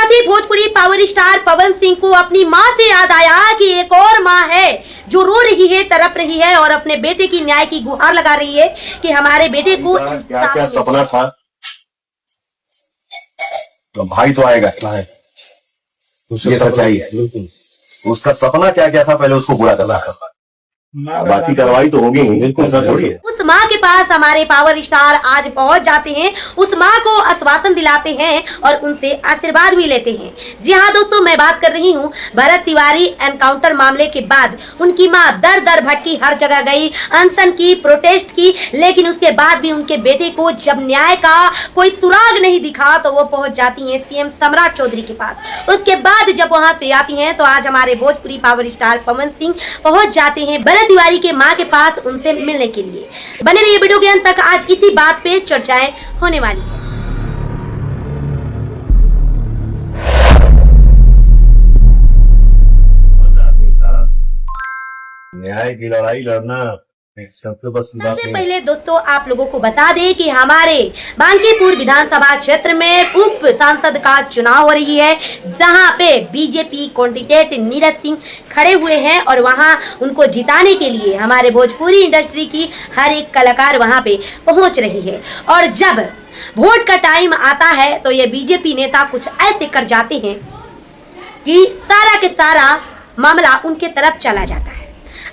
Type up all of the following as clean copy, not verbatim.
से Bhojpuri power star Pawan Singh को अपनी मां से याद आया कि एक और मां है जो रो रही है, तड़प रही है और अपने बेटे की न्याय की गुहार लगा रही है कि हमारे बेटे को क्या क्या सपना था। तो भाई तो आएगा, ये सच्चाई है। उसका सपना क्या क्या था, पहले उसको पूरा करना था, बाकी कार्रवाई तो होगी ही, बिल्कुल सर थोड़ी है। उस माँ के पास हमारे पावर स्टार आज पहुंच जाते हैं, उस माँ को आश्वासन दिलाते हैं और उनसे आशीर्वाद भी लेते हैं। जी हाँ दोस्तों, मैं बात कर रही हूँ भरत तिवारी एनकाउंटर मामले के बाद उनकी माँ दर दर भटकी, हर जगह गई, अनशन की, प्रोटेस्ट की, लेकिन उसके बाद भी उनके बेटे को जब न्याय का कोई सुराग नहीं दिखा तो वो पहुंच जाती है सीएम सम्राट चौधरी के पास। उसके बाद जब वहां से आती हैं तो आज हमारे भोजपुरी पावर स्टार पवन सिंह पहुंच जाते हैं भरत तिवारी के मां के पास उनसे मिलने के लिए। बने रहिए वीडियो के अंत तक, आज इसी बात पे चर्चाएं होने वाली है। न्याय की लड़ाई लड़ना सबसे पहले दोस्तों आप लोगों को बता दें कि हमारे बांकीपुर विधानसभा क्षेत्र में उप सांसद का चुनाव हो रही है, जहां पे बीजेपी कैंडिडेट नीरज सिंह खड़े हुए हैं और वहां उनको जिताने के लिए हमारे भोजपुरी इंडस्ट्री की हर एक कलाकार वहां पे पहुंच रही है। और जब वोट का टाइम आता है तो ये बीजेपी नेता कुछ ऐसे कर जाते हैं कि सारा के सारा मामला उनके तरफ चला जाता है।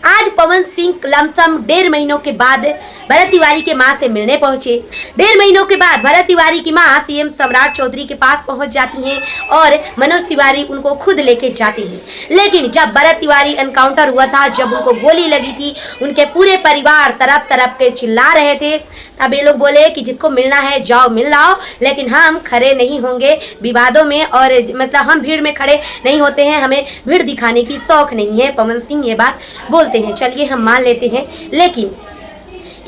आज पवन सिंह लमसम 1.5 महीनों के बाद भरत तिवारी के मां से मिलने पहुंचे। 1.5 महीनों के बाद भरत तिवारी की मां सीएम सम्राट चौधरी के पास पहुंच जाती हैं और मनोज तिवारी उनको खुद लेके जाते हैं। लेकिन जब भरत तिवारी एनकाउंटर हुआ था, जब उनको गोली लगी थी, उनके पूरे परिवार तरफ तरफ के चिल्ला रहे थे। अब ये लोग बोले कि जिसको मिलना है जाओ मिल लाओ, लेकिन हम खड़े नहीं होंगे विवादों में, और मतलब हम भीड़ में खड़े नहीं होते हैं, हमें भीड़ दिखाने की शौक नहीं है। पवन सिंह ये बात बोलते हैं, चलिए हम मान लेते हैं, लेकिन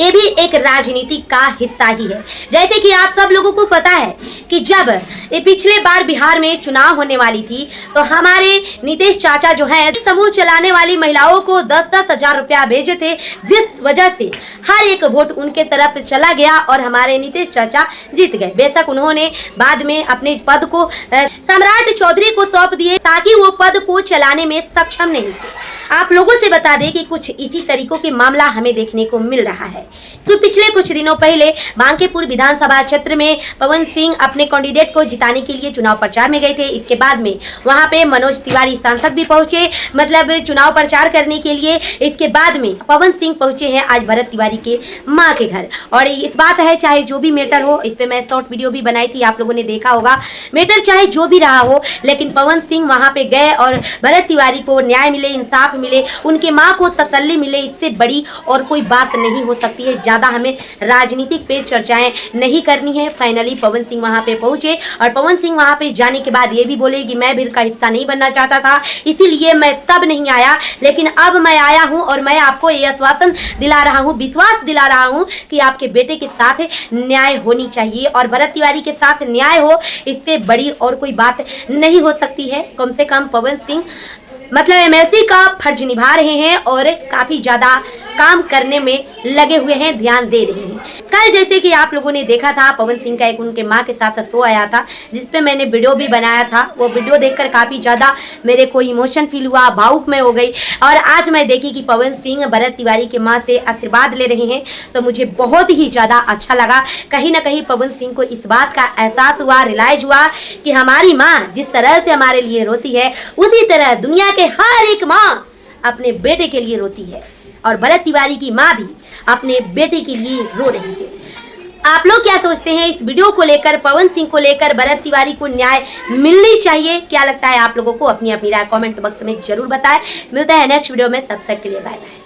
ये भी एक राजनीति का हिस्सा ही है। जैसे कि आप सब लोगों को पता है कि जब ये पिछले बार बिहार में चुनाव होने वाली थी तो हमारे नीतीश चाचा जो है समूह चलाने वाली महिलाओं को 10-10 हजार रुपया भेजे थे, जिस वजह से हर एक वोट उनके तरफ चला गया और हमारे नीतीश चाचा जीत गए। बेशक उन्होंने बाद में अपने पद को सम्राट चौधरी को सौंप दिए ताकि वो पद को चलाने में सक्षम नहीं थे। आप लोगों से बता दें कि कुछ इसी तरीकों के मामला हमें देखने को मिल रहा है। तो पिछले कुछ दिनों पहले बांकीपुर विधानसभा क्षेत्र में पवन सिंह अपने कैंडिडेट को जिताने के लिए चुनाव प्रचार में गए थे। इसके बाद में वहां पे मनोज तिवारी सांसद भी पहुंचे, मतलब चुनाव प्रचार करने के लिए। इसके बाद में पवन सिंह पहुंचे हैं आज भरत तिवारी के माँ के घर। और इस बात है, चाहे जो भी मैटर हो, इस पे मैं शॉर्ट वीडियो भी बनाई थी, आप लोगों ने देखा होगा। मैटर चाहे जो भी रहा हो, लेकिन पवन सिंह वहां पे गए और भरत तिवारी को न्याय मिले, इंसाफ मिले, उनके माँ को तसल्ली मिले, इससे बड़ी और कोई बात नहीं हो सकती है। ज्यादा हमें राजनीतिक पे चर्चाएं नहीं करनी है। फाइनली पवन सिंह वहां पे पहुंचे और पवन सिंह वहां पे जाने के बाद ये भी बोले कि मैं भीड़ का हिस्सा नहीं बनना चाहता था, इसीलिए मैं तब नहीं आया, लेकिन अब मैं आया हूं और मैं आपको ये आश्वासन दिला रहा हूं, विश्वास दिला रहा हूं कि आपके बेटे के साथ न्याय होनी चाहिए और भरत तिवारी के साथ न्याय हो, इससे बड़ी और कोई बात नहीं हो सकती है। कम से कम पवन सिंह मतलब एमएलसी का फर्ज निभा रहे हैं और काफी ज्यादा काम करने में लगे हुए हैं, ध्यान दे रहे हैं। कल जैसे कि आप लोगों ने देखा था, पवन सिंह का एक उनके माँ के साथ शो आया था, जिसपे मैंने वीडियो भी बनाया था। वो वीडियो देखकर काफी ज्यादा मेरे को इमोशन फील हुआ, भावुक मैं हो गई। और आज मैं देखी कि पवन सिंह भरत तिवारी के माँ से आशीर्वाद ले रहे हैं, तो मुझे बहुत ही ज्यादा अच्छा लगा। कहीं ना कहीं पवन सिंह को इस बात का एहसास हुआ, रियलाइज हुआ कि हमारी माँ जिस तरह से हमारे लिए रोती है, उसी तरह दुनिया के हर एक माँ अपने बेटे के लिए रोती है और भरत तिवारी की माँ भी अपने बेटे के लिए रो रही है। आप लोग क्या सोचते हैं इस वीडियो को लेकर, पवन सिंह को लेकर? भरत तिवारी को न्याय मिलनी चाहिए, क्या लगता है आप लोगों को? अपनी अपनी राय कमेंट बॉक्स में जरूर बताएं। मिलता है नेक्स्ट वीडियो में, तब तक के लिए बाय बाय।